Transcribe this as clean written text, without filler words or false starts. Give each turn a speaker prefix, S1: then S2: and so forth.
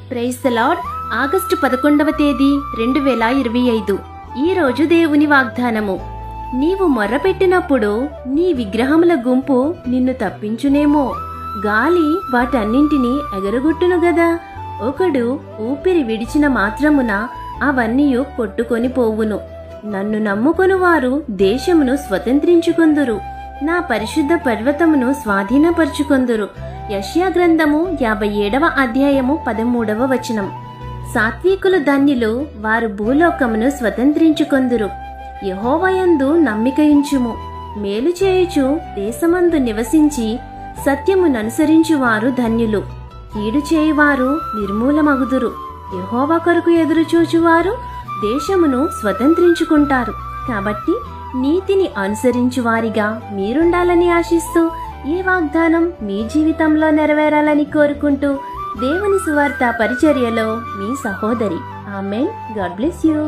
S1: Praise the lord. August 11వ తేదీ 2025. ఈ రోజు దేవుని వాగ్దానము. నీవు మొర్రపెట్టినప్పుడు నీ విగ్రహముల గుంపు నిన్ను తప్పించునేమో, గాలి వాటన్నింటినీ ఎగరగొట్టును గదా. ఒకడు ఊపిరి విడిచిన మాత్రమున అవన్నీ కొట్టుకొని పోవును. నన్ను నమ్ముకొను వారు దేశమును స్వతంత్రించుకొందురు, నా పరిశుద్ధ పర్వతమును స్వాధీనపరుచుకొందురు. యెషయా గ్రంథము 57వ అధ్యాయము 13వ వచనం. సాత్వికులు ధన్యులు, వారు భూలోకమును స్వతంత్రించుకొందురు. యెహోవాయందు నమ్మికయుంచుము, మేలు చేయుచు దేశమందు నివసించి సత్యముననుసరించువారు ధన్యులు. కీడు చేయువారు నిర్మూలమగుదురు. యెహోవా కొరకు ఎదురుచూచువారు దేశమును స్వతంత్రించుకుంటారు. కాబట్టి నీతిని అనుసరించువారిగా మీరుండాలని ఆశిస్తూ ఈ వాగ్దానం మీ జీవితంలో నెరవేరాలని కోరుకుంటూ దేవుని సువార్త పరిచర్యలో మీ సహోదరి. ఆమేన్. God bless you.